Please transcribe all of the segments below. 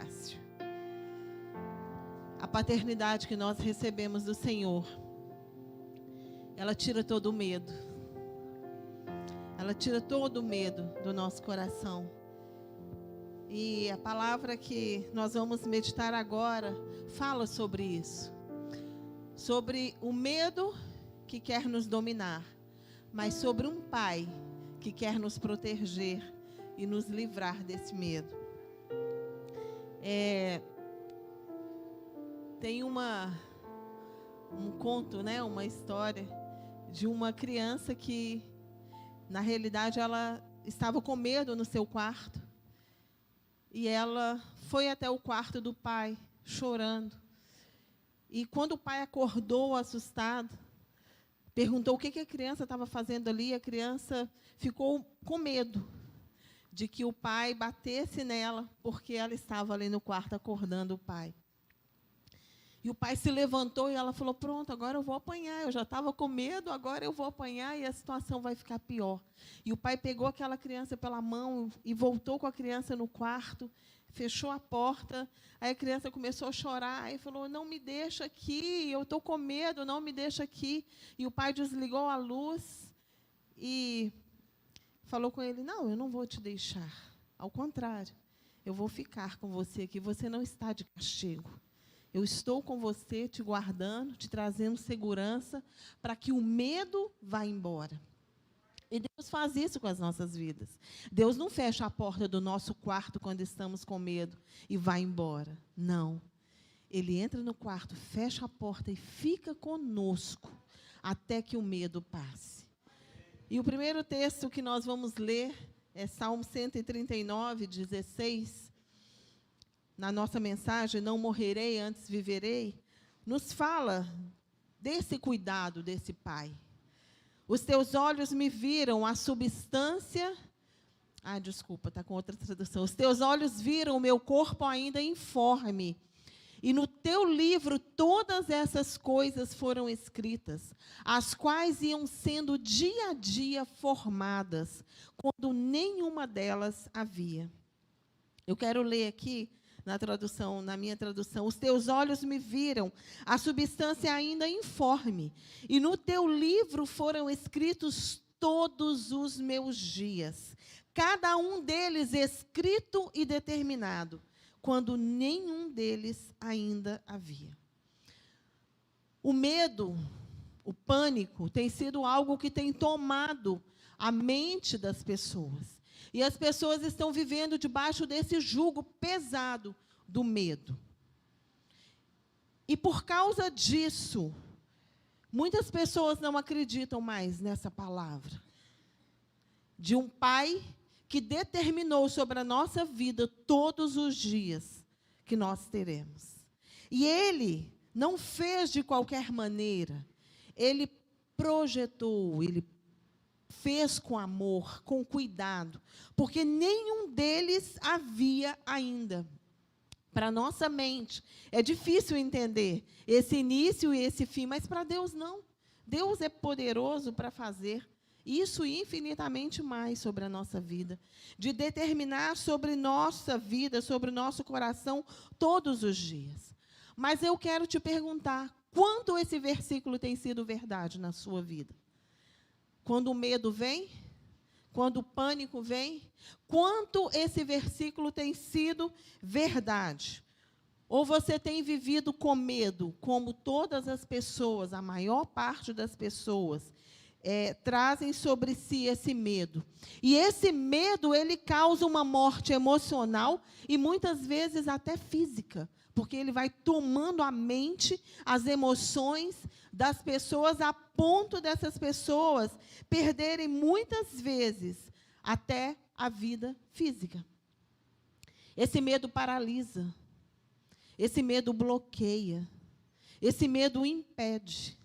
fácil. A paternidade que nós recebemos do Senhor, ela tira todo o medo. Ela tira todo o medo do nosso coração. E a palavra que nós vamos meditar agora fala sobre isso. Sobre o medo que quer nos dominar, mas sobre um pai que quer nos proteger e nos livrar desse medo. Tem um conto, né, uma história de uma criança que, na realidade, ela estava com medo no seu quarto. E ela foi até o quarto do pai, chorando. E quando o pai acordou, assustado, perguntou o que a criança estava fazendo ali. A criança ficou com medo de que o pai batesse nela, porque ela estava ali no quarto acordando o pai. E o pai se levantou e ela falou, pronto, agora eu vou apanhar. Eu já estava com medo, agora eu vou apanhar e a situação vai ficar pior. E o pai pegou aquela criança pela mão e voltou com a criança no quarto, fechou a porta. Aí a criança começou a chorar e falou, não me deixa aqui, eu estou com medo, não me deixa aqui. E o pai desligou a luz e falou com ele, não, eu não vou te deixar. Ao contrário, eu vou ficar com você aqui, você não está de castigo. Eu estou com você, te guardando, te trazendo segurança, para que o medo vá embora. E Deus faz isso com as nossas vidas. Deus não fecha a porta do nosso quarto quando estamos com medo e vai embora. Não. Ele entra no quarto, fecha a porta e fica conosco até que o medo passe. E o primeiro texto que nós vamos ler é Salmo 139, 16. Na nossa mensagem, não morrerei, antes viverei, nos fala desse cuidado desse pai. Os teus olhos me viram a substância... desculpa, está com outra tradução. Os teus olhos viram o meu corpo ainda informe. E no teu livro todas essas coisas foram escritas, as quais iam sendo dia a dia formadas, quando nenhuma delas havia. Eu quero ler aqui, na minha tradução, os teus olhos me viram, a substância ainda informe, e no teu livro foram escritos todos os meus dias, cada um deles escrito e determinado, quando nenhum deles ainda havia. O medo, o pânico, tem sido algo que tem tomado a mente das pessoas. E as pessoas estão vivendo debaixo desse jugo pesado do medo. E por causa disso, muitas pessoas não acreditam mais nessa palavra. De um pai que determinou sobre a nossa vida todos os dias que nós teremos. E ele não fez de qualquer maneira. Ele projetou, ele fez com amor, com cuidado, porque nenhum deles havia ainda. Para a nossa mente, é difícil entender esse início e esse fim, mas para Deus não. Deus é poderoso para fazer isso e infinitamente mais sobre a nossa vida, de determinar sobre nossa vida, sobre o nosso coração, todos os dias. Mas eu quero te perguntar, quanto esse versículo tem sido verdade na sua vida? Quando o medo vem, quando o pânico vem, quanto esse versículo tem sido verdade? Ou você tem vivido com medo, como todas as pessoas, a maior parte das pessoas, trazem sobre si esse medo. E esse medo, ele causa uma morte emocional e muitas vezes até física, porque ele vai tomando a mente, as emoções das pessoas, a ponto dessas pessoas perderem muitas vezes até a vida física. Esse medo paralisa, esse medo bloqueia, esse medo impede.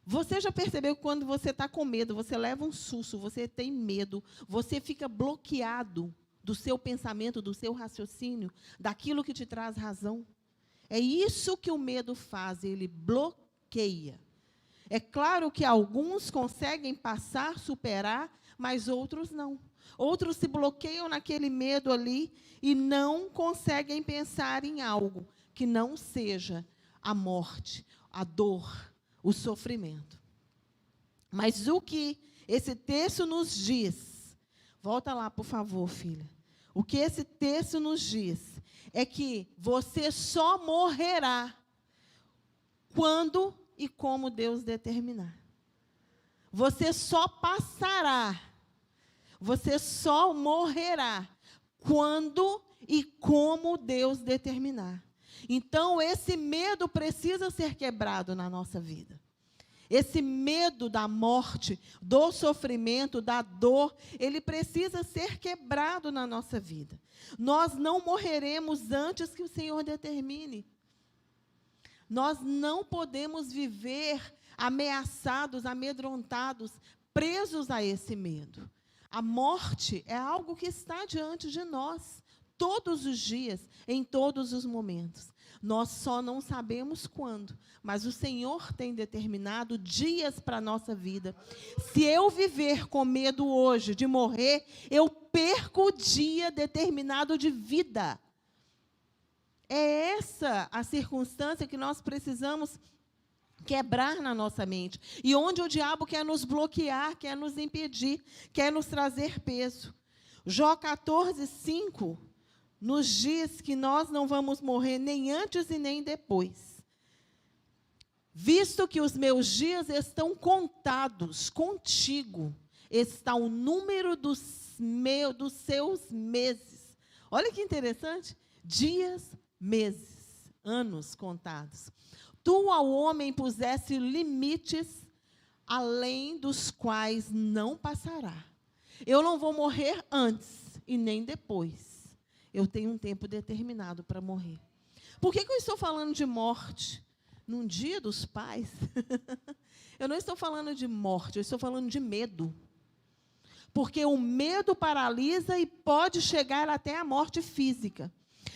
Você já percebeu que quando você está com medo, você leva um susto, você tem medo, você fica bloqueado do seu pensamento, do seu raciocínio, daquilo que te traz razão? É isso que o medo faz, ele bloqueia. É claro que alguns conseguem passar, superar, mas outros não. Outros se bloqueiam naquele medo ali e não conseguem pensar em algo que não seja a morte, a dor, o sofrimento. Mas o que esse texto nos diz, volta lá, por favor, filha. O que esse texto nos diz é que você só morrerá quando e como Deus determinar. Você só passará, você só morrerá quando e como Deus determinar. Então, esse medo precisa ser quebrado na nossa vida. Esse medo da morte, do sofrimento, da dor, ele precisa ser quebrado na nossa vida. Nós não morreremos antes que o Senhor determine. Nós não podemos viver ameaçados, amedrontados, presos a esse medo. A morte é algo que está diante de nós, todos os dias, em todos os momentos. Nós só não sabemos quando, mas o Senhor tem determinado dias para a nossa vida. Se eu viver com medo hoje de morrer, eu perco o dia determinado de vida. É essa a circunstância que nós precisamos quebrar na nossa mente. E onde o diabo quer nos bloquear, quer nos impedir, quer nos trazer peso. Jó 14:5 nos diz que nós não vamos morrer nem antes e nem depois. Visto que os meus dias estão contados, contigo está o número dos seus meses. Olha que interessante. Dias, meses, anos contados. Tu ao homem puseste limites além dos quais não passará. Eu não vou morrer antes e nem depois. Eu tenho um tempo determinado para morrer. Por que eu estou falando de morte? Num dia dos pais? Eu não estou falando de morte, eu estou falando de medo. Porque o medo paralisa e pode chegar até a morte física.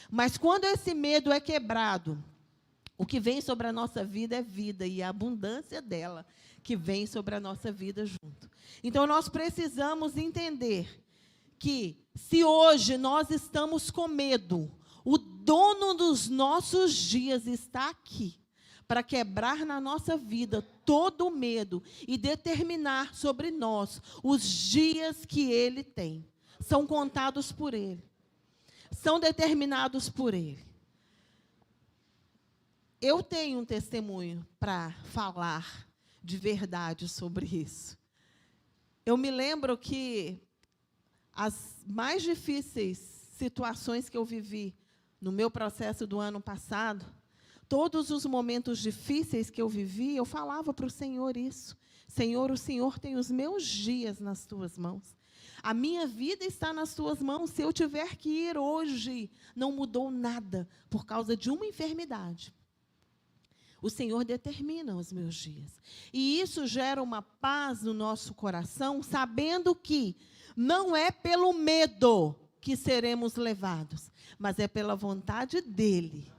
Mas quando esse medo é quebrado, o que vem sobre a nossa vida é vida e a abundância dela que vem sobre a nossa vida junto. Então, nós precisamos entender que, se hoje nós estamos com medo, o dono dos nossos dias está aqui para quebrar na nossa vida todo o medo e determinar sobre nós os dias que Ele tem. São contados por Ele. São determinados por Ele. Eu tenho um testemunho para falar de verdade sobre isso. Eu me lembro que as mais difíceis situações que eu vivi no meu processo do ano passado, todos os momentos difíceis que eu vivi, eu falava para o Senhor isso. Senhor, o Senhor tem os meus dias nas tuas mãos. A minha vida está nas tuas mãos. Se eu tiver que ir hoje, não mudou nada por causa de uma enfermidade. O Senhor determina os meus dias. E isso gera uma paz no nosso coração, sabendo que não é pelo medo que seremos levados, mas é pela vontade dEle.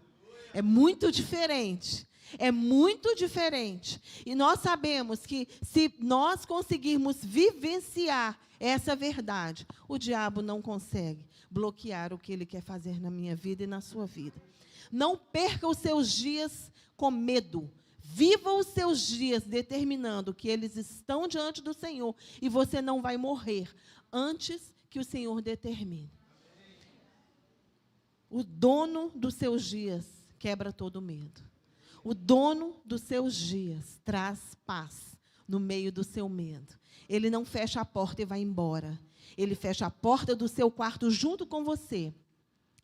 É muito diferente. É muito diferente. E nós sabemos que, se nós conseguirmos vivenciar essa verdade, o diabo não consegue bloquear o que ele quer fazer na minha vida e na sua vida. Não perca os seus dias com medo. Viva os seus dias determinando que eles estão diante do Senhor e você não vai morrer antes que o Senhor determine. O dono dos seus dias quebra todo medo. O dono dos seus dias traz paz no meio do seu medo. Ele não fecha a porta e vai embora. Ele fecha a porta do seu quarto junto com você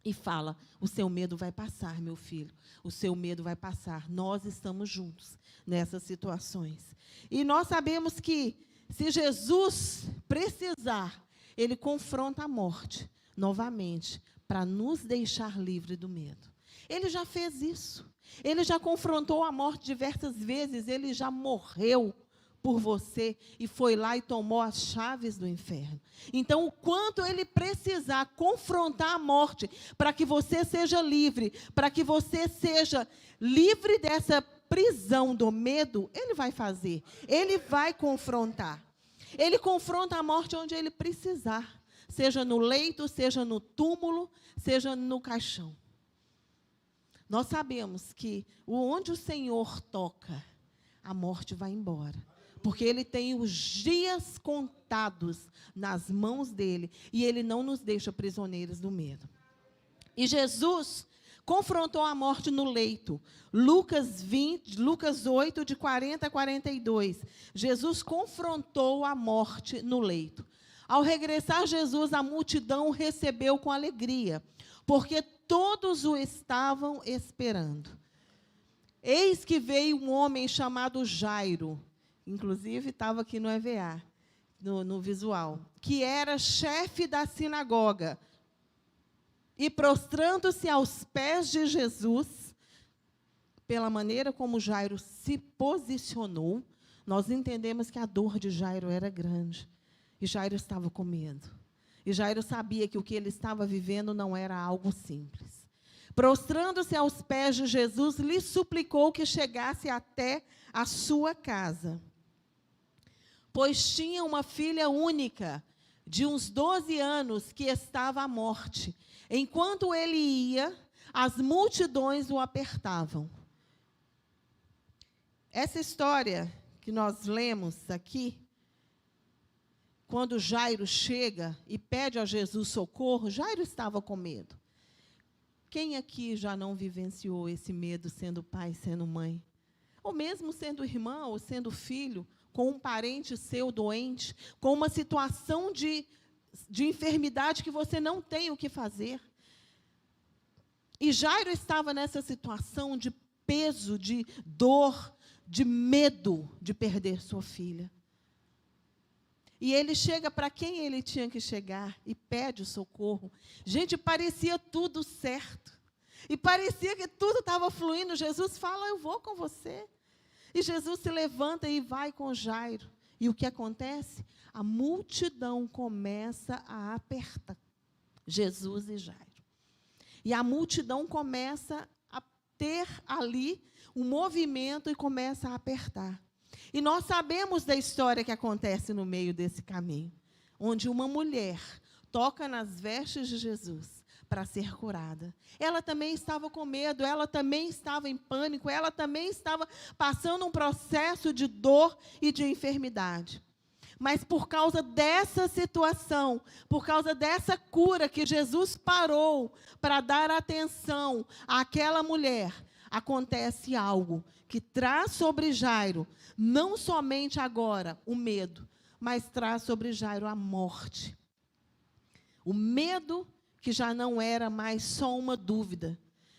e fala: o seu medo vai passar, meu filho. O seu medo vai passar. Nós estamos juntos nessas situações. E nós sabemos que, se Jesus precisar, Ele confronta a morte novamente para nos deixar livre do medo. Ele já fez isso. Ele já confrontou a morte diversas vezes. Ele já morreu por você e foi lá e tomou as chaves do inferno. Então, o quanto Ele precisar confrontar a morte para que você seja livre, para que você seja livre dessa prisão do medo, Ele vai fazer. Ele vai confrontar. Ele confronta a morte onde Ele precisar. seja no leito, seja no túmulo, seja no caixão. Nós sabemos que onde o Senhor toca, a morte vai embora. Porque Ele tem os dias contados nas mãos dEle. E Ele não nos deixa prisioneiros do medo. E Jesus confrontou a morte no leito. Lucas 8, de 40 a 42. Jesus confrontou a morte no leito. Ao regressar Jesus, a multidão o recebeu com alegria, porque todos o estavam esperando. Eis que veio um homem chamado Jairo, inclusive estava aqui no EVA, no visual, que era chefe da sinagoga. E prostrando-se aos pés de Jesus, pela maneira como Jairo se posicionou, nós entendemos que a dor de Jairo era grande. E Jairo estava com medo. E Jairo sabia que o que ele estava vivendo não era algo simples. Prostrando-se aos pés de Jesus, lhe suplicou que chegasse até a sua casa. Pois tinha uma filha única, de uns 12 anos, que estava à morte. Enquanto ele ia, as multidões o apertavam. Essa história que nós lemos aqui, quando Jairo chega e pede a Jesus socorro, Jairo estava com medo. Quem aqui já não vivenciou esse medo sendo pai, sendo mãe? Ou mesmo sendo irmão, ou sendo filho, com um parente seu doente, com uma situação de enfermidade que você não tem o que fazer. E Jairo estava nessa situação de peso, de dor, de medo de perder sua filha. E ele chega para quem ele tinha que chegar e pede o socorro. Gente, parecia tudo certo. E parecia que tudo estava fluindo. Jesus fala, eu vou com você. E Jesus se levanta e vai com Jairo. E o que acontece? A multidão começa a apertar Jesus e Jairo. E a multidão começa a ter ali um movimento e começa a apertar. E nós sabemos da história que acontece no meio desse caminho, onde uma mulher toca nas vestes de Jesus para ser curada. Ela também estava com medo, ela também estava em pânico, ela também estava passando um processo de dor e de enfermidade. Mas por causa dessa situação, por causa dessa cura que Jesus parou para dar atenção àquela mulher, acontece algo que traz sobre Jairo, não somente agora o medo, mas traz sobre Jairo a morte. O medo que já não era mais só uma dúvida,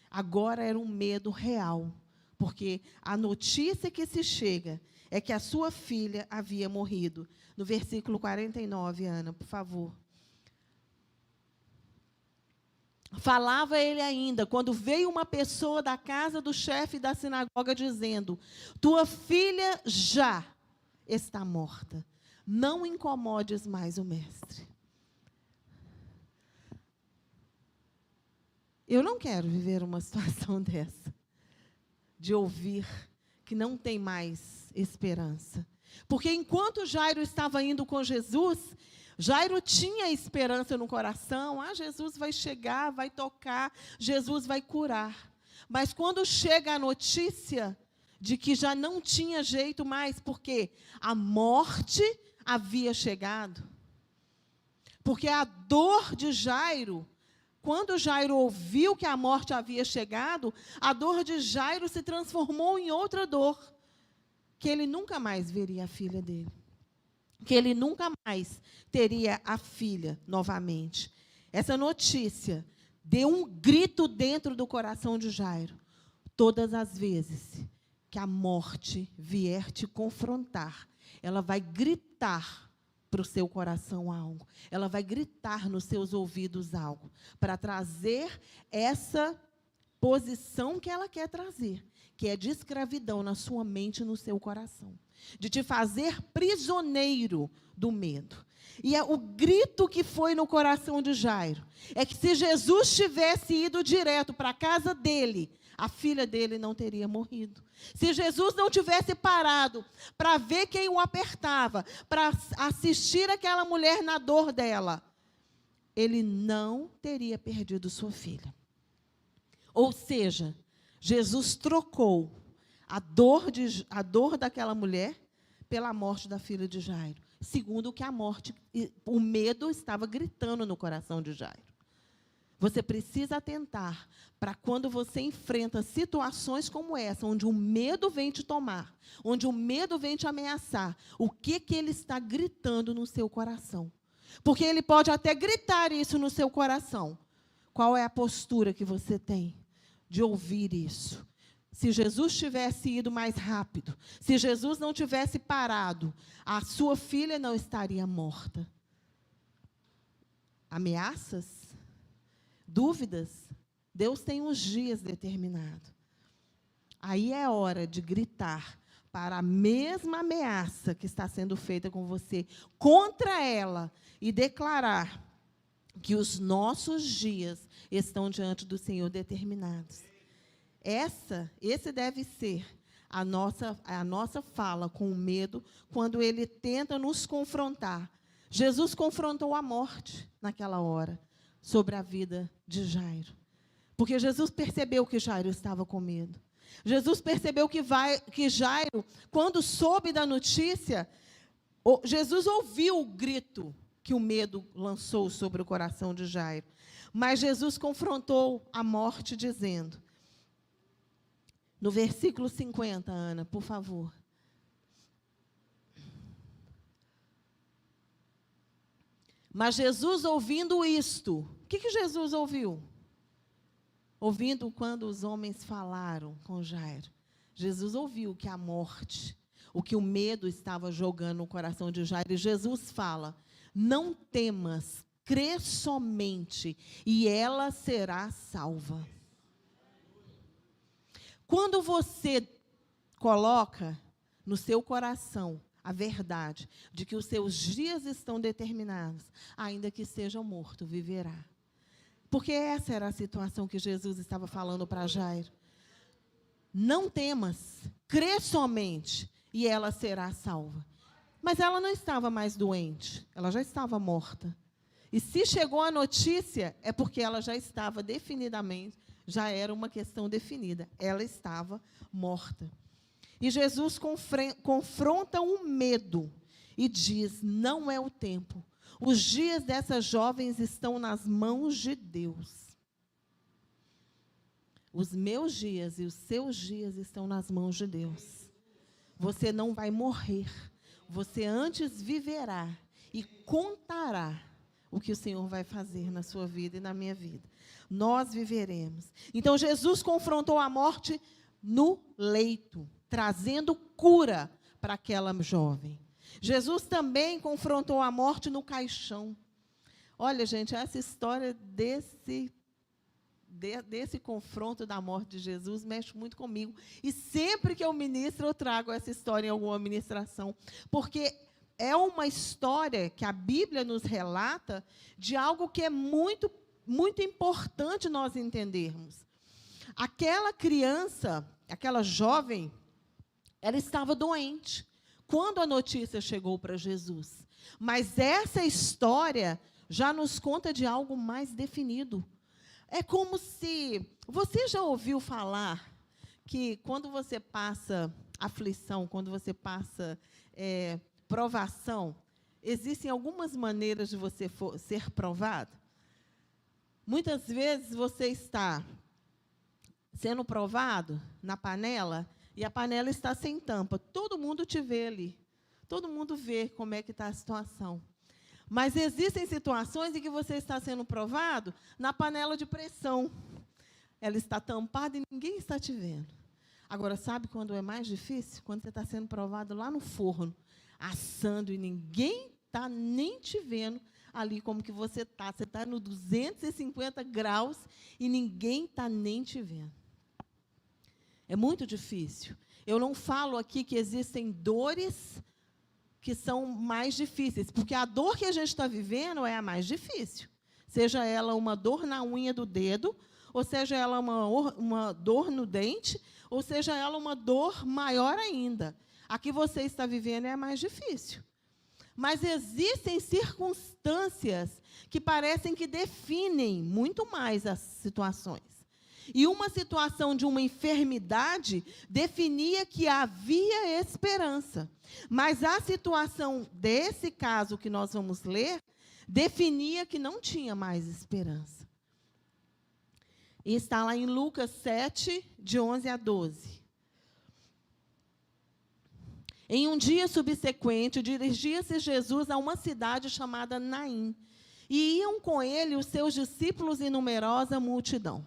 agora era um medo real, porque a notícia que se chega é que a sua filha havia morrido. No versículo 49, Ana, por favor. Falava ele ainda, quando veio uma pessoa da casa do chefe da sinagoga dizendo, tua filha já está morta, não incomodes mais o mestre. Eu não quero viver uma situação dessa, de ouvir que não tem mais esperança. Porque enquanto Jairo estava indo com Jesus, Jairo tinha esperança no coração. Ah, Jesus vai chegar, vai tocar, Jesus vai curar. Mas quando chega a notícia de que já não tinha jeito mais, porque a morte havia chegado. Porque a dor de Jairo, quando Jairo ouviu que a morte havia chegado, a dor de Jairo se transformou em outra dor, que ele nunca mais veria a filha dele. Que ele nunca mais teria a filha novamente. Essa notícia deu um grito dentro do coração de Jairo. Todas as vezes que a morte vier te confrontar, ela vai gritar para o seu coração algo. Ela vai gritar nos seus ouvidos algo, para trazer essa posição que ela quer trazer, que é de escravidão na sua mente e no seu coração, de te fazer prisioneiro do medo. E o grito que foi no coração de Jairo é que se Jesus tivesse ido direto para a casa dele, a filha dele não teria morrido. Se Jesus não tivesse parado para ver quem o apertava, para assistir aquela mulher na dor dela, ele não teria perdido sua filha. Ou seja, Jesus trocou a dor daquela mulher pela morte da filha de Jairo, segundo o que o medo estava gritando no coração de Jairo. Você precisa atentar para quando você enfrenta situações como essa, onde o medo vem te tomar, onde o medo vem te ameaçar, o que ele está gritando no seu coração. Porque ele pode até gritar isso no seu coração. Qual é a postura que você tem de ouvir isso? Se Jesus tivesse ido mais rápido, se Jesus não tivesse parado, a sua filha não estaria morta. Ameaças? Dúvidas? Deus tem uns dias determinados. Aí é hora de gritar para a mesma ameaça que está sendo feita com você, contra ela, e declarar que os nossos dias estão diante do Senhor determinados. Esse deve ser a nossa fala com o medo, quando ele tenta nos confrontar. Jesus confrontou a morte naquela hora, sobre a vida de Jairo. Porque Jesus percebeu que Jairo estava com medo. Jesus percebeu que Jairo, quando soube da notícia, Jesus ouviu o grito que o medo lançou sobre o coração de Jairo. Mas Jesus confrontou a morte dizendo, no versículo 50, Ana, por favor. Mas Jesus, ouvindo isto, o que Jesus ouviu? Ouvindo quando os homens falaram com Jairo. Jesus ouviu que a morte, o que o medo estava jogando no coração de Jairo. E Jesus fala, não temas, crê somente, e ela será salva. Quando você coloca no seu coração a verdade de que os seus dias estão determinados, ainda que seja morto, viverá. Porque essa era a situação que Jesus estava falando para Jairo. Não temas, crê somente, e ela será salva. Mas ela não estava mais doente, ela já estava morta. E se chegou a notícia, é porque ela já estava definidamente, já era uma questão definida. Ela estava morta. E Jesus confronta o medo e diz, não é o tempo. Os dias dessas jovens estão nas mãos de Deus. Os meus dias e os seus dias estão nas mãos de Deus. Você não vai morrer. Você antes viverá e contará o que o Senhor vai fazer na sua vida e na minha vida. Nós viveremos. Então, Jesus confrontou a morte no leito, trazendo cura para aquela jovem. Jesus também confrontou a morte no caixão. Olha, gente, essa história desse confronto da morte de Jesus mexe muito comigo. E sempre que eu ministro, eu trago essa história em alguma ministração. Porque é uma história que a Bíblia nos relata de algo que é muito, muito importante nós entendermos. Aquela criança, aquela jovem, ela estava doente quando a notícia chegou para Jesus. Mas essa história já nos conta de algo mais definido. É como se... Você já ouviu falar que quando você passa aflição, quando você passa provação, existem algumas maneiras de você ser provado? Muitas vezes você está sendo provado na panela e a panela está sem tampa. Todo mundo te vê ali. Todo mundo vê como é que está a situação. Mas existem situações em que você está sendo provado na panela de pressão. Ela está tampada e ninguém está te vendo. Agora, sabe quando é mais difícil? Quando você está sendo provado lá no forno, assando, e ninguém está nem te vendo ali como que você está. Você está no 250 graus e ninguém está nem te vendo. É muito difícil. Eu não falo aqui que existem dores que são mais difíceis, porque a dor que a gente está vivendo é a mais difícil. Seja ela uma dor na unha do dedo, ou seja ela uma dor no dente, ou seja ela uma dor maior ainda. A que você está vivendo é a mais difícil. Mas existem circunstâncias que parecem que definem muito mais as situações. E uma situação de uma enfermidade definia que havia esperança. Mas a situação desse caso que nós vamos ler definia que não tinha mais esperança. E está lá em Lucas 7, de 11 a 12. Em um dia subsequente, dirigia-se Jesus a uma cidade chamada Naim, e iam com ele os seus discípulos e numerosa multidão.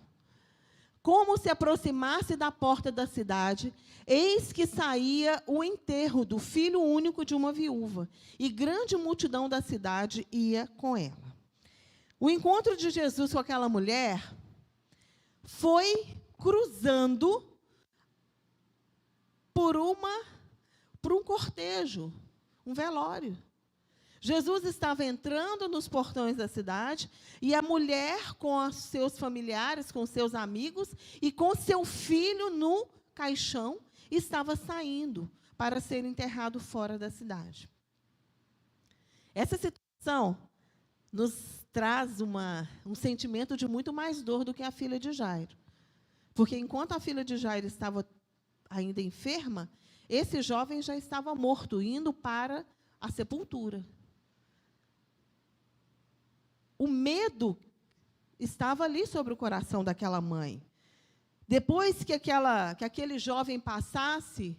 Como se aproximasse da porta da cidade, eis que saía o enterro do filho único de uma viúva, e grande multidão da cidade ia com ela. O encontro de Jesus com aquela mulher foi cruzando por um cortejo, um velório. Jesus estava entrando nos portões da cidade, e a mulher, com os seus familiares, com seus amigos, e com seu filho no caixão, estava saindo para ser enterrado fora da cidade. Essa situação nos traz um sentimento de muito mais dor do que a filha de Jairo. Porque, enquanto a filha de Jairo estava ainda enferma, esse jovem já estava morto, indo para a sepultura. O medo estava ali sobre o coração daquela mãe. Depois que aquele jovem passasse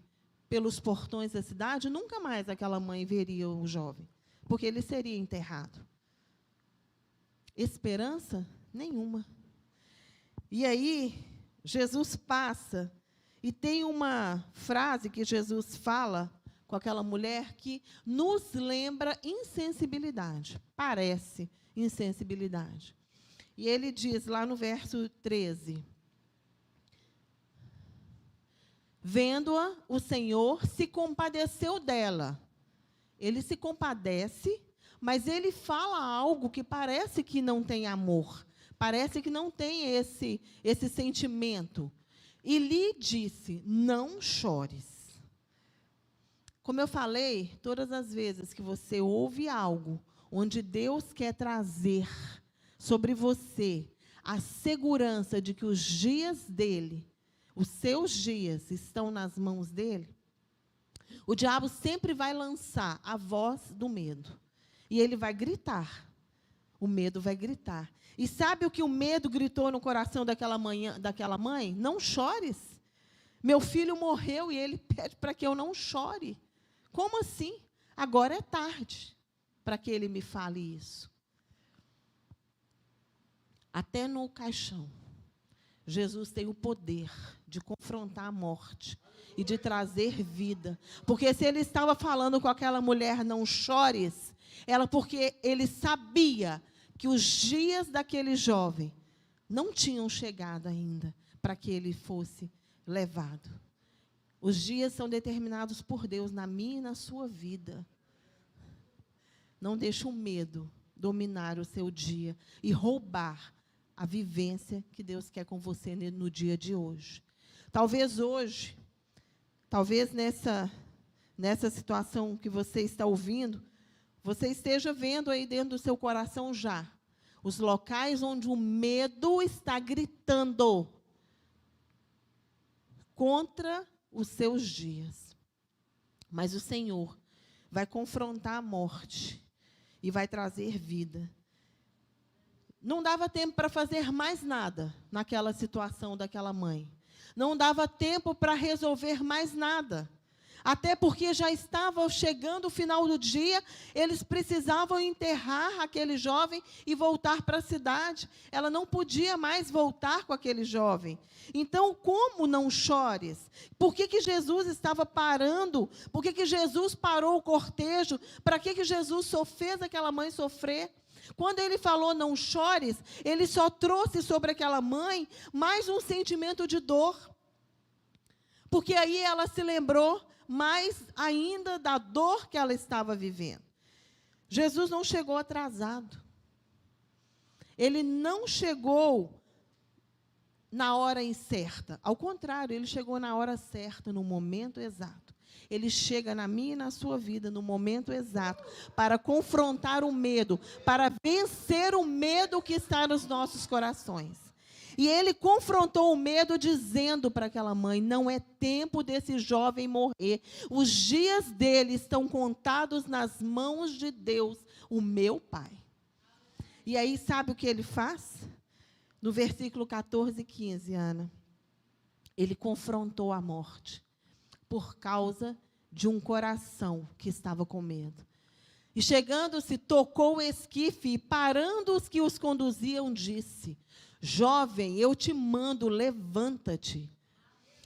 pelos portões da cidade, nunca mais aquela mãe veria o jovem, porque ele seria enterrado. Esperança? Nenhuma. E aí, Jesus passa, e tem uma frase que Jesus fala com aquela mulher que nos lembra insensibilidade. Parece insensibilidade. E ele diz lá no verso 13: vendo-a, o Senhor se compadeceu dela. Ele se compadece, mas ele fala algo que parece que não tem amor, parece que não tem esse sentimento. E lhe disse: não chores. Como eu falei, todas as vezes que você ouve algo onde Deus quer trazer sobre você a segurança de que os dias dele, os seus dias, estão nas mãos dele, o diabo sempre vai lançar a voz do medo. E ele vai gritar. O medo vai gritar. E sabe o que o medo gritou no coração daquela mãe? Não chores. Meu filho morreu e ele pede para que eu não chore. Como assim? Agora é tarde para que ele me fale isso. Até no caixão, Jesus tem o poder de confrontar a morte e de trazer vida. Porque se ele estava falando com aquela mulher, não chores, porque ele sabia que os dias daquele jovem não tinham chegado ainda para que ele fosse levado. Os dias são determinados por Deus na minha e na sua vida. Não deixe o medo dominar o seu dia e roubar a vivência que Deus quer com você no dia de hoje. Talvez hoje, talvez nessa situação que você está ouvindo, você esteja vendo aí dentro do seu coração já os locais onde o medo está gritando contra os seus dias. Mas o Senhor vai confrontar a morte e vai trazer vida. Não dava tempo para fazer mais nada naquela situação daquela mãe. Não dava tempo para resolver mais nada. Até porque já estava chegando o final do dia, eles precisavam enterrar aquele jovem e voltar para a cidade. Ela não podia mais voltar com aquele jovem. Então, como não chores? Por que Jesus estava parando? Por que Jesus parou o cortejo? Para que Jesus só fez aquela mãe sofrer? Quando ele falou não chores, ele só trouxe sobre aquela mãe mais um sentimento de dor. Porque aí ela se lembrou mais ainda da dor que ela estava vivendo. Jesus não chegou atrasado. Ele não chegou na hora incerta. Ao contrário, ele chegou na hora certa, no momento exato. Ele chega na minha e na sua vida, no momento exato, para confrontar o medo, para vencer o medo que está nos nossos corações. E ele confrontou o medo dizendo para aquela mãe: não é tempo desse jovem morrer. Os dias dele estão contados nas mãos de Deus, o meu Pai. E aí, sabe o que ele faz? No versículo 14 e 15, Ana. Ele confrontou a morte por causa de um coração que estava com medo. E chegando-se, tocou o esquife e, parando os que os conduziam, disse: jovem, eu te mando, levanta-te.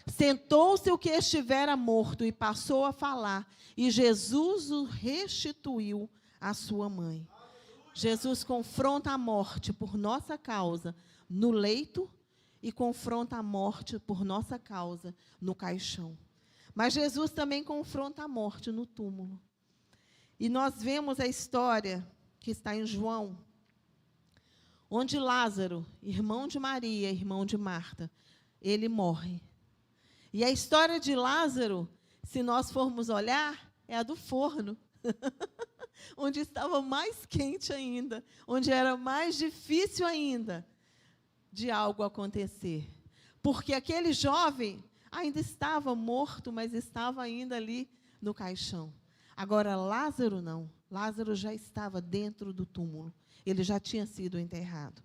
Sentou-se o que estivera morto e passou a falar, e Jesus o restituiu à sua mãe. Jesus confronta a morte por nossa causa no leito e confronta a morte por nossa causa no caixão. Mas Jesus também confronta a morte no túmulo. E nós vemos a história que está em João, onde Lázaro, irmão de Maria, irmão de Marta, ele morre. E a história de Lázaro, se nós formos olhar, é a do forno. Onde estava mais quente ainda, onde era mais difícil ainda de algo acontecer. Porque aquele jovem ainda estava morto, mas estava ainda ali no caixão. Agora, Lázaro não. Lázaro já estava dentro do túmulo. Ele já tinha sido enterrado.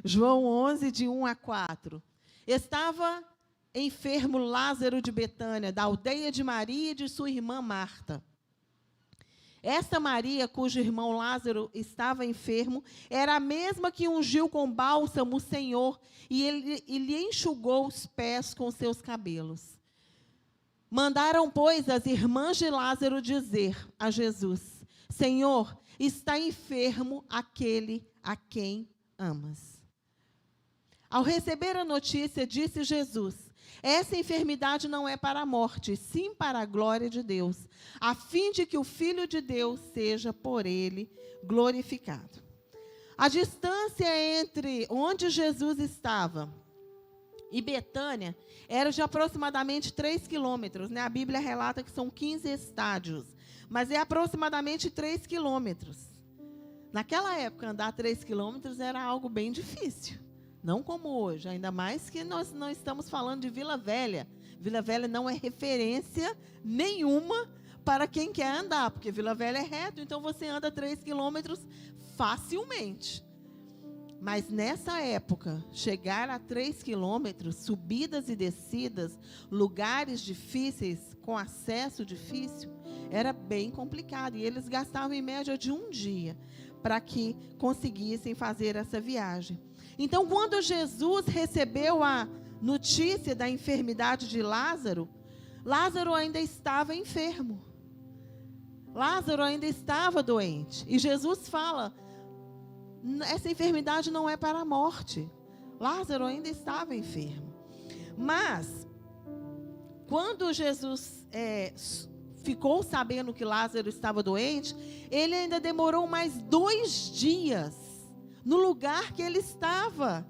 João 11, de 1 a 4. Estava enfermo Lázaro de Betânia, da aldeia de Maria e de sua irmã Marta. Esta Maria, cujo irmão Lázaro estava enfermo, era a mesma que ungiu com bálsamo o Senhor e lhe enxugou os pés com seus cabelos. Mandaram, pois, as irmãs de Lázaro dizer a Jesus: Senhor, está enfermo aquele a quem amas. Ao receber a notícia, disse Jesus: essa enfermidade não é para a morte, sim para a glória de Deus, a fim de que o Filho de Deus seja por ele glorificado. A distância entre onde Jesus estava e Betânia era de aproximadamente 3 quilômetros. A Bíblia relata que são 15 estádios, mas é aproximadamente 3 quilômetros. Naquela época, andar 3 quilômetros era algo bem difícil. Não como hoje, ainda mais que nós não estamos falando de Vila Velha. Vila Velha não é referência nenhuma para quem quer andar, porque Vila Velha é reto, então você anda 3 quilômetros facilmente. Mas nessa época, chegar a 3 quilômetros, subidas e descidas, lugares difíceis, com acesso difícil, era bem complicado. E eles gastavam em média de 1 dia para que conseguissem fazer essa viagem. Então, quando Jesus recebeu a notícia da enfermidade de Lázaro, Lázaro ainda estava enfermo. Lázaro ainda estava doente. E Jesus fala: essa enfermidade não é para a morte. Lázaro ainda estava enfermo. Mas, quando Jesus ficou sabendo que Lázaro estava doente, ele ainda demorou mais 2 dias no lugar que ele estava,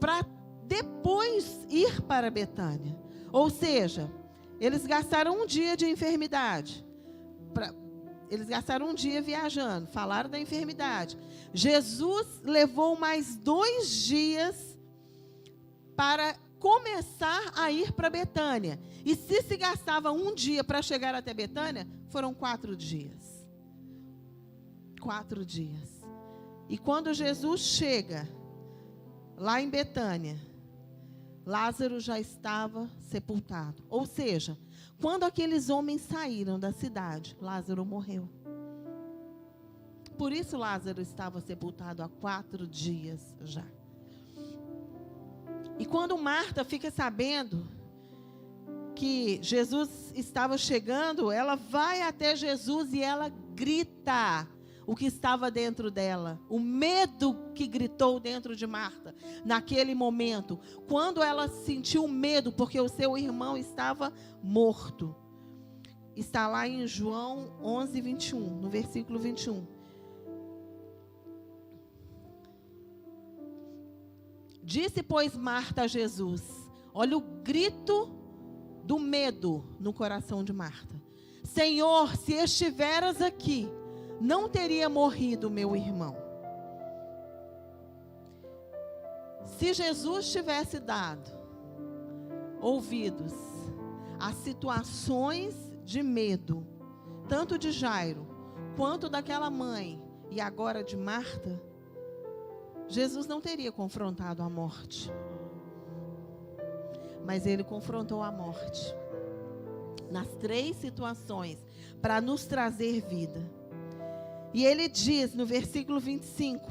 para depois ir para Betânia. Ou seja, eles gastaram 1 dia de enfermidade. Eles gastaram 1 dia viajando, falaram da enfermidade. Jesus levou mais 2 dias para começar a ir para Betânia. E se gastava 1 dia para chegar até Betânia, foram 4 dias. 4 dias. E quando Jesus chega lá em Betânia, Lázaro já estava sepultado. Ou seja, quando aqueles homens saíram da cidade, Lázaro morreu. Por isso Lázaro estava sepultado há 4 dias já. E quando Marta fica sabendo que Jesus estava chegando, ela vai até Jesus e ela grita o que estava dentro dela, o medo que gritou dentro de Marta, naquele momento, quando ela sentiu medo, porque o seu irmão estava morto. Está lá em João 11, 21, no versículo 21. Disse, pois, Marta a Jesus: Olha o grito do medo no coração de Marta. Senhor, se estiveras aqui, não teria morrido meu irmão. Se Jesus tivesse dado ouvidos às situações de medo, tanto de Jairo, quanto daquela mãe, e agora de Marta, Jesus não teria confrontado a morte. Mas ele confrontou a morte nas 3 situações para nos trazer vida. E ele diz no versículo 25,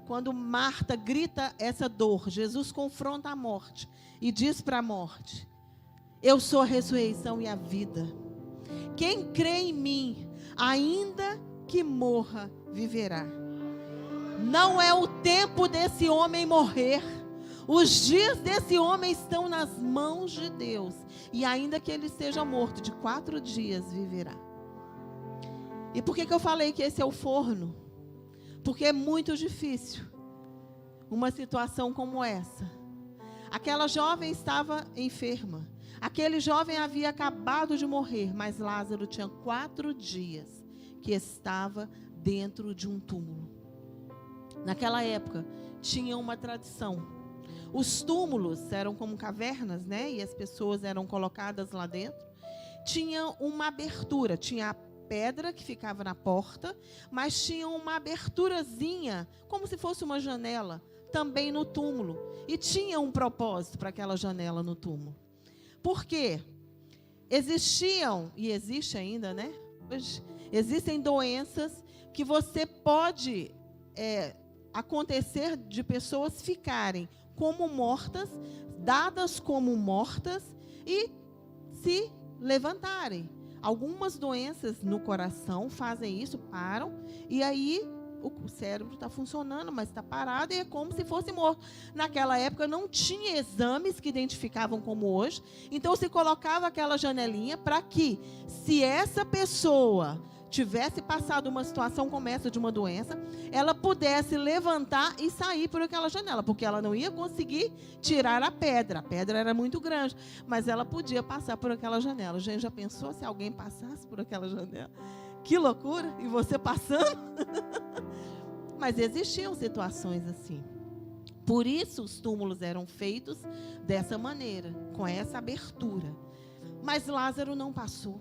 quando Marta grita essa dor, Jesus confronta a morte e diz para a morte: eu sou a ressurreição e a vida. Quem crê em mim, ainda que morra, viverá. Não é o tempo desse homem morrer. Os dias desse homem estão nas mãos de Deus. E ainda que ele seja morto, de 4 dias viverá. E por que eu falei que esse é o forno? Porque é muito difícil uma situação como essa. Aquela jovem estava enferma. Aquele jovem havia acabado de morrer, mas Lázaro tinha 4 dias que estava dentro de um túmulo. Naquela época, tinha uma tradição. Os túmulos eram como cavernas, né? E as pessoas eram colocadas lá dentro. Tinha uma abertura, tinha a pedra que ficava na porta, mas tinha uma aberturazinha, como se fosse uma janela, também no túmulo. E tinha um propósito para aquela janela no túmulo. Por quê? Existiam, e existe ainda, né? Existem doenças que você pode acontecer de pessoas ficarem como mortas, dadas como mortas e se levantarem. Algumas doenças no coração fazem isso, param, e aí o cérebro está funcionando, mas está parado e é como se fosse morto. Naquela época não tinha exames que identificavam como hoje, então se colocava aquela janelinha para que, se essa pessoa tivesse passado uma situação como essa de uma doença, ela pudesse levantar e sair por aquela janela, porque ela não ia conseguir tirar a pedra era muito grande, mas ela podia passar por aquela janela. Gente, já pensou se alguém passasse por aquela janela? Que loucura! E você passando? Mas existiam situações assim. Por isso os túmulos eram feitos dessa maneira, com essa abertura. Mas Lázaro não passou.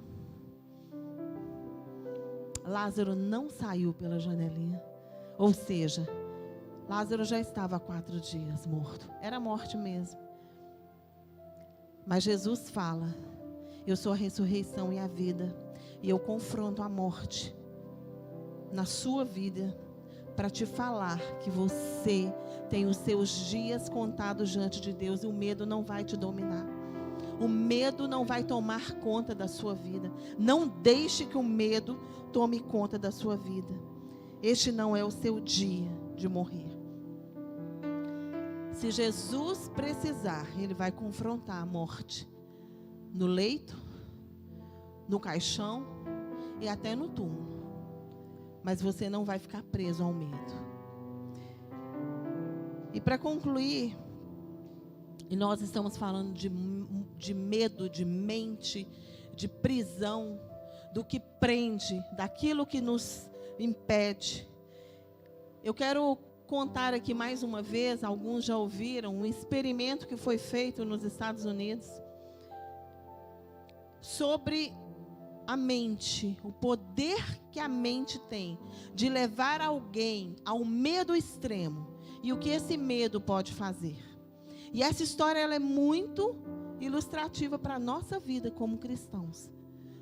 Lázaro não saiu pela janelinha. Ou seja, Lázaro já estava há 4 dias morto. Era morte mesmo. Mas Jesus fala: eu sou a ressurreição e a vida. E eu confronto a morte na sua vida para te falar que você tem os seus dias contados diante de Deus e o medo não vai te dominar. O medo não vai tomar conta da sua vida. Não deixe que o medo tome conta da sua vida. Este não é o seu dia de morrer. Se Jesus precisar, ele vai confrontar a morte no leito, no caixão e até no túmulo. Mas você não vai ficar preso ao medo. E para concluir, e nós estamos falando de medo, de mente, de prisão, do que prende, daquilo que nos impede. Eu quero contar aqui mais uma vez, alguns já ouviram, um experimento que foi feito nos Estados Unidos sobre a mente, o poder que a mente tem de levar alguém ao medo extremo e o que esse medo pode fazer. E essa história ela é muito ilustrativa para a nossa vida como cristãos,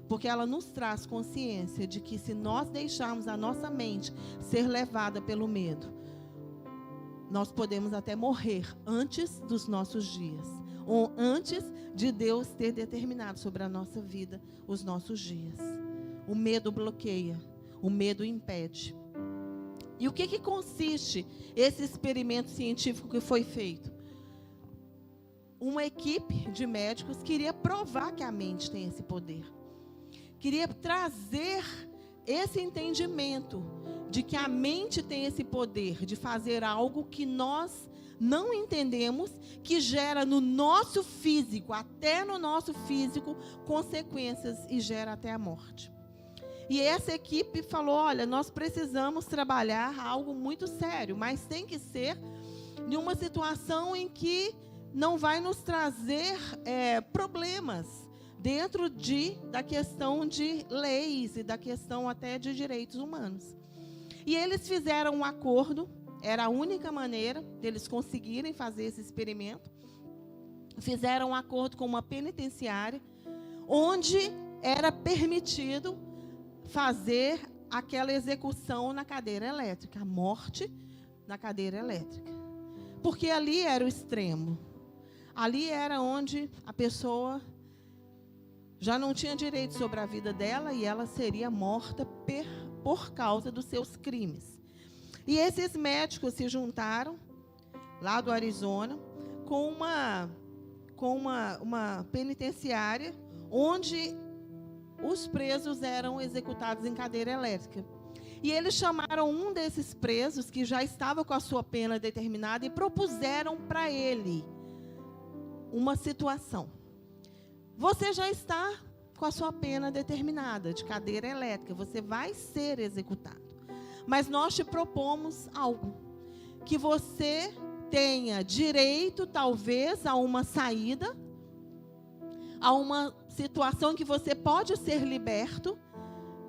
porque ela nos traz consciência de que se nós deixarmos a nossa mente ser levada pelo medo, nós podemos até morrer antes dos nossos dias, ou antes de Deus ter determinado sobre a nossa vida os nossos dias. O medo bloqueia, o medo impede. E o que consiste esse experimento científico que foi feito? Uma equipe de médicos queria provar que a mente tem esse poder. Queria trazer esse entendimento de que a mente tem esse poder de fazer algo que nós não entendemos que gera no nosso físico, até no nosso físico, consequências e gera até a morte. E essa equipe falou, olha, nós precisamos trabalhar algo muito sério, mas tem que ser em uma situação em que não vai nos trazer problemas dentro da questão de leis e da questão até de direitos humanos. E eles fizeram um acordo, era a única maneira deles conseguirem fazer esse experimento. Fizeram um acordo com uma penitenciária, onde era permitido fazer aquela execução na cadeira elétrica, a morte na cadeira elétrica. Porque ali era o extremo. Ali era onde a pessoa já não tinha direito sobre a vida dela e ela seria morta por causa dos seus crimes. E esses médicos se juntaram, lá do Arizona, com uma penitenciária, onde os presos eram executados em cadeira elétrica. E eles chamaram um desses presos, que já estava com a sua pena determinada, e propuseram para ele uma situação. Você já está com a sua pena determinada, de cadeira elétrica, você vai ser executado. Mas nós te propomos algo, que você tenha direito, talvez, a uma saída, a uma situação que você pode ser liberto,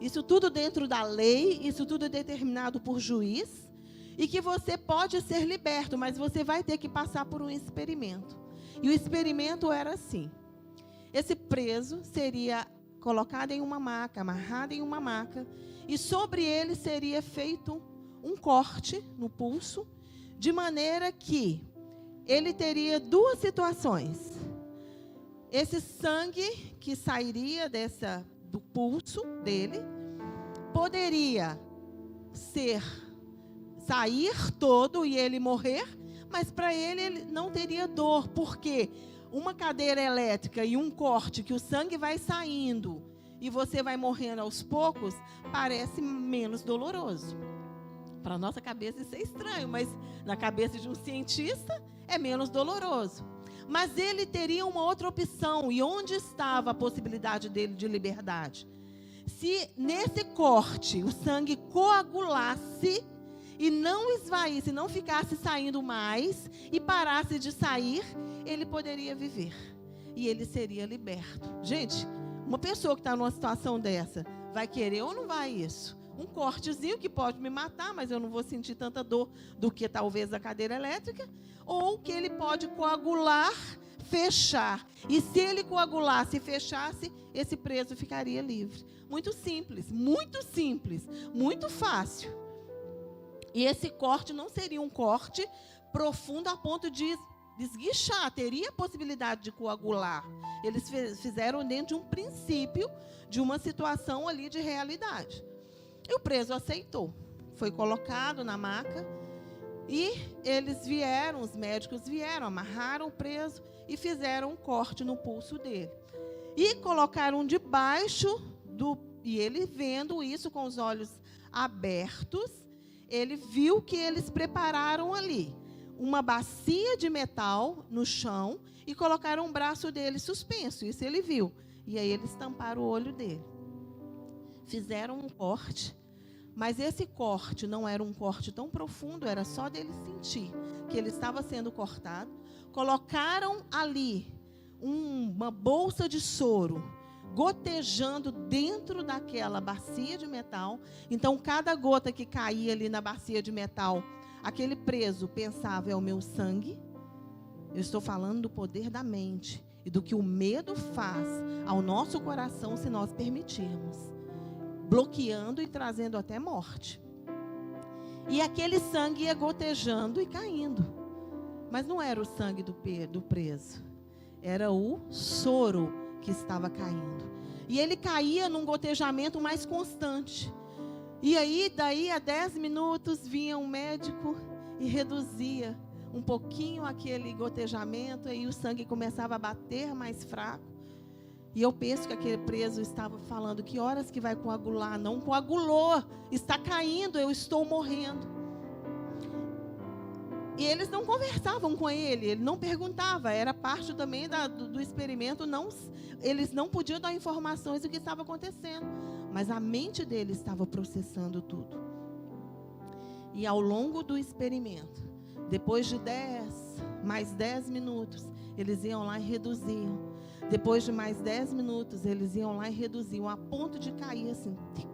isso tudo dentro da lei, isso tudo determinado por juiz, e que você pode ser liberto, mas você vai ter que passar por um experimento. E o experimento era assim: esse preso seria colocado em uma maca, amarrado em uma maca, e sobre ele seria feito um corte no pulso, de maneira que ele teria duas situações. Esse sangue que sairia do pulso dele poderia sair todo e ele morrer, mas para ele não teria dor, porque uma cadeira elétrica e um corte que o sangue vai saindo e você vai morrendo aos poucos, parece menos doloroso. Para a nossa cabeça isso é estranho, mas na cabeça de um cientista é menos doloroso. Mas ele teria uma outra opção. E onde estava a possibilidade dele de liberdade? Se nesse corte o sangue coagulasse e não esvaísse, não ficasse saindo mais e parasse de sair, ele poderia viver. E ele seria liberto. Gente, uma pessoa que está numa situação dessa, vai querer ou não vai isso? Um cortezinho que pode me matar, mas eu não vou sentir tanta dor do que talvez a cadeira elétrica. Ou que ele pode coagular, fechar. E se ele coagulasse e fechasse, esse preso ficaria livre. Muito simples, muito fácil. E esse corte não seria um corte profundo a ponto de esguichar, teria a possibilidade de coagular. Eles fizeram dentro de um princípio, de uma situação ali de realidade. E o preso aceitou. Foi colocado na maca e os médicos vieram, amarraram o preso e fizeram um corte no pulso dele. E colocaram debaixo e ele vendo isso com os olhos abertos, ele viu que eles prepararam ali uma bacia de metal no chão e colocaram um braço dele suspenso. Isso ele viu. E aí eles tamparam o olho dele. Fizeram um corte, mas esse corte não era um corte tão profundo, era só dele sentir que ele estava sendo cortado. Colocaram ali uma bolsa de soro, gotejando dentro daquela bacia de metal. Então, cada gota que caía ali na bacia de metal, aquele preso pensava, é o meu sangue. Eu estou falando do poder da mente e do que o medo faz ao nosso coração se nós permitirmos, bloqueando e trazendo até morte. E aquele sangue ia gotejando e caindo. Mas não era o sangue do preso, era o soro que estava caindo. E ele caía num gotejamento mais constante. E aí, daí a 10 minutos, vinha um médico e reduzia um pouquinho aquele gotejamento, aí o sangue começava a bater mais fraco. E eu penso que aquele preso estava falando, que horas que vai coagular? Não coagulou, está caindo, eu estou morrendo. E eles não conversavam com ele não perguntava, era parte também do experimento, eles não podiam dar informações do que estava acontecendo, mas a mente dele estava processando tudo. E ao longo do experimento, depois de mais 10 minutos, eles iam lá e reduziam. Depois de mais 10 minutos, eles iam lá e reduziam, a ponto de cair assim, tic,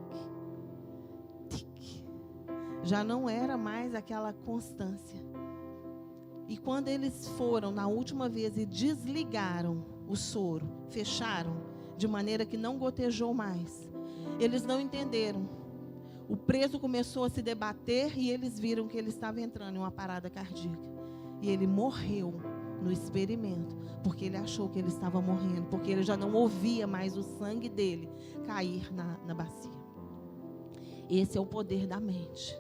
tic. Já não era mais aquela constância. E quando eles foram na última vez e desligaram o soro, fecharam, de maneira que não gotejou mais, eles não entenderam. O preso começou a se debater e eles viram que ele estava entrando em uma parada cardíaca. E ele morreu no experimento, porque ele achou que ele estava morrendo, porque ele já não ouvia mais o sangue dele cair na bacia. Esse é o poder da mente.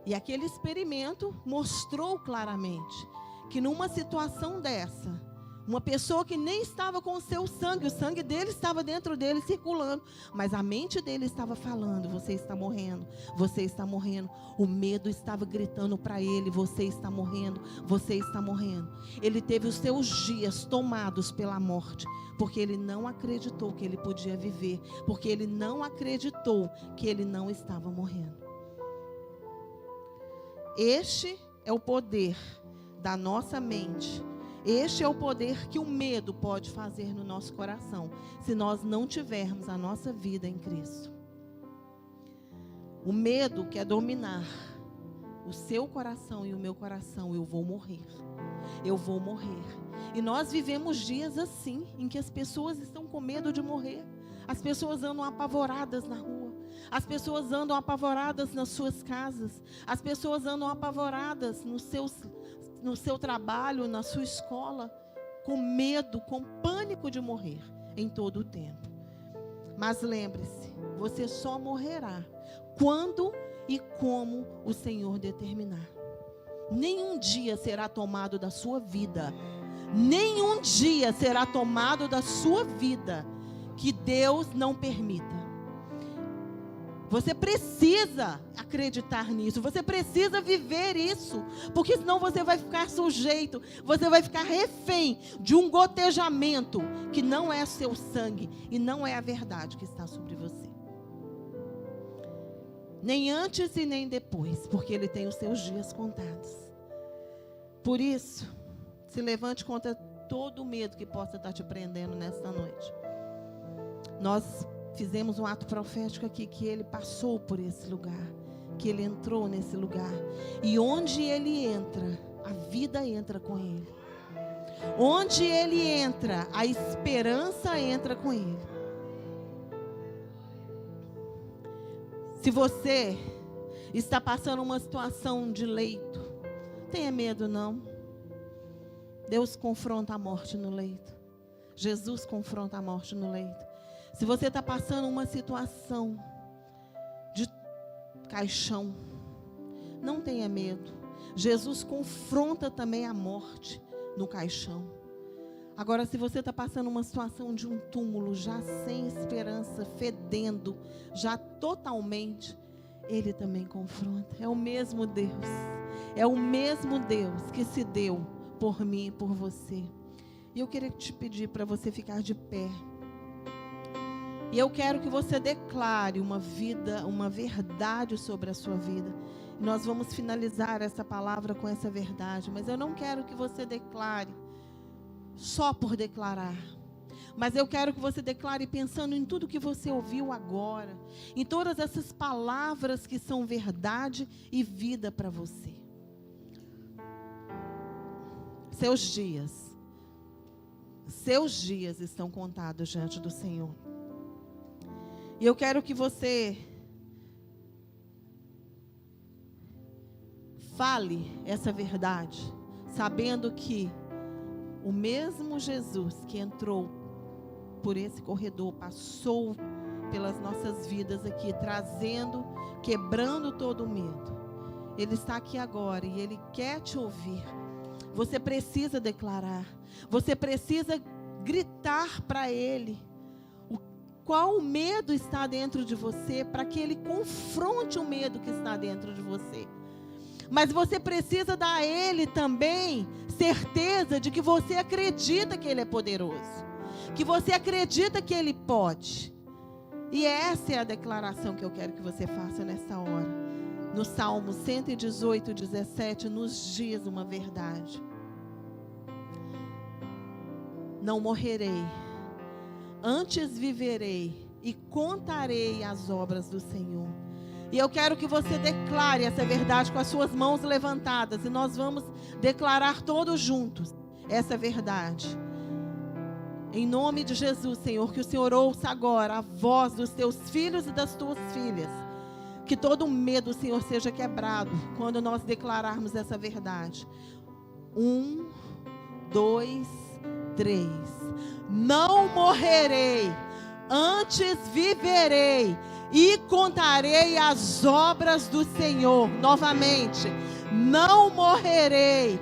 E aquele experimento mostrou claramente que numa situação dessa, uma pessoa que nem estava com o sangue dele estava dentro dele circulando, mas a mente dele estava falando: você está morrendo, você está morrendo. O medo estava gritando para ele: você está morrendo, você está morrendo. Ele teve os seus dias tomados pela morte, porque ele não acreditou que ele podia viver, porque ele não acreditou que ele não estava morrendo. Este é o poder da nossa mente. Este é o poder que o medo pode fazer no nosso coração, se nós não tivermos a nossa vida em Cristo. O medo quer dominar o seu coração e o meu coração. Eu vou morrer. Eu vou morrer. E nós vivemos dias assim, em que as pessoas estão com medo de morrer. As pessoas andam apavoradas na rua. As pessoas andam apavoradas nas suas casas. As pessoas andam apavoradas no seu trabalho, na sua escola, com medo, com pânico de morrer em todo o tempo. Mas lembre-se, você só morrerá quando e como o Senhor determinar. Nenhum dia será tomado da sua vida. Nenhum dia será tomado da sua vida que Deus não permita. Você precisa acreditar nisso, você precisa viver isso, porque senão você vai ficar sujeito, você vai ficar refém de um gotejamento que não é seu sangue e não é a verdade que está sobre você. Nem antes e nem depois, porque ele tem os seus dias contados. Por isso, se levante contra todo o medo que possa estar te prendendo nesta noite. Nós fizemos um ato profético aqui, que ele passou por esse lugar, que ele entrou nesse lugar. E onde ele entra, a vida entra com ele. Onde ele entra, a esperança entra com ele. Se você está passando uma situação de leito, tenha medo não. Deus confronta a morte no leito. Jesus confronta a morte no leito. Se você está passando uma situação de caixão, não tenha medo. Jesus confronta também a morte no caixão. Agora, se você está passando uma situação de um túmulo, já sem esperança, fedendo, já totalmente, ele também confronta. É o mesmo Deus. É o mesmo Deus que se deu por mim e por você. E eu queria te pedir para você ficar de pé. E eu quero que você declare uma verdade sobre a sua vida. E nós vamos finalizar essa palavra com essa verdade. Mas eu não quero que você declare só por declarar. Mas eu quero que você declare pensando em tudo que você ouviu agora. Em todas essas palavras que são verdade e vida para você. Seus dias estão contados diante do Senhor. E eu quero que você fale essa verdade, sabendo que o mesmo Jesus que entrou por esse corredor, passou pelas nossas vidas aqui, quebrando todo o medo. Ele está aqui agora e Ele quer te ouvir. Você precisa declarar, você precisa gritar para Ele. Qual medo está dentro de você, para que Ele confronte o medo que está dentro de você. Mas você precisa dar a Ele também certeza de que você acredita que Ele é poderoso, que você acredita que Ele pode. E essa é a declaração que eu quero que você faça nessa hora. No Salmo 118, 17, nos diz uma verdade: não morrerei, antes viverei e contarei as obras do Senhor. E eu quero que você declare essa verdade com as suas mãos levantadas. E nós vamos declarar todos juntos essa verdade. Em nome de Jesus, Senhor, que o Senhor ouça agora a voz dos teus filhos e das tuas filhas. Que todo medo, Senhor, seja quebrado quando nós declararmos essa verdade. 1, 2, 3. Não morrerei, antes viverei e contarei as obras do Senhor. Novamente, não morrerei,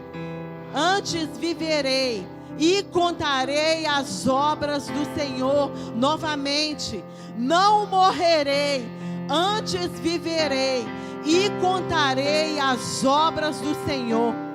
antes viverei e contarei as obras do Senhor. Novamente, não morrerei, antes viverei e contarei as obras do Senhor.